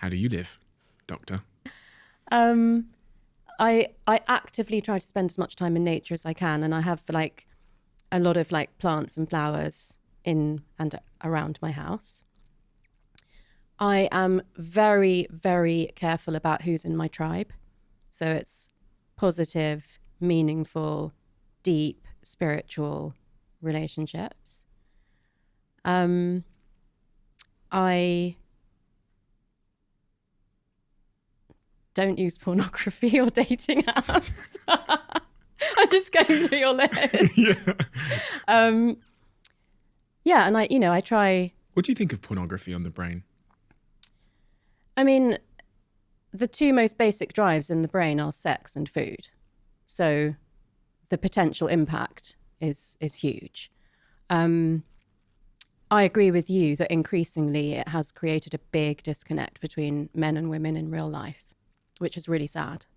How do you live, Doctor? I actively try to spend as much time in nature as I can, and I have like a lot of like plants and flowers in and around my house. I am very, very careful about who's in my tribe. So it's positive, meaningful, deep, spiritual relationships. I don't use pornography or dating apps. I'm just going through your list. Yeah, and I try. What do you think of pornography on the brain? I mean, the two most basic drives in the brain are sex and food. So the potential impact is huge. I agree with you that increasingly it has created a big disconnect between men and women in real life, which is really sad.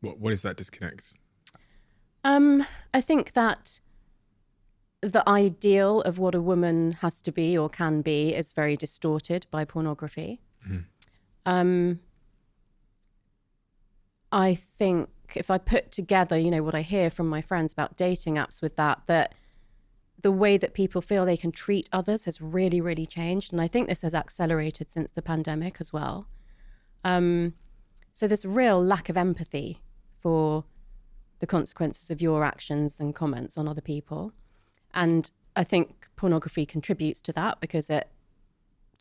What is that disconnect? I think that the ideal of what a woman has to be or can be is very distorted by pornography. Mm-hmm. I think if I put together, what I hear from my friends about dating apps with that the way that people feel they can treat others has really, really changed. And I think this has accelerated since the pandemic as well. So this real lack of empathy for the consequences of your actions and comments on other people. And I think pornography contributes to that because it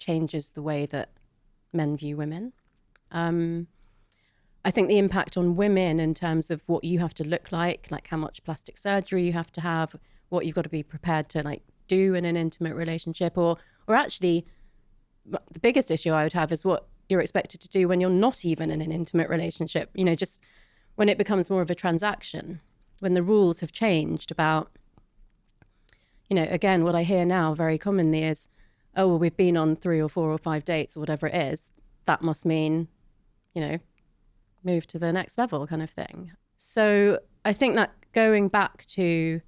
changes the way that men view women. I think the impact on women in terms of what you have to look like how much plastic surgery you have to have, what you've got to be prepared to do in an intimate relationship, or actually the biggest issue I would have is what you're expected to do when you're not even in an intimate relationship, just when it becomes more of a transaction, when the rules have changed about, again, what I hear now very commonly is, oh, well, we've been on 3 or 4 or 5 dates or whatever it is. That must mean, move to the next level kind of thing. So I think that going back to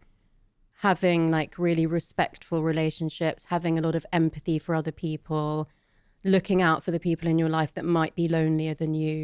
having really respectful relationships, having a lot of empathy for other people, looking out for the people in your life that might be lonelier than you,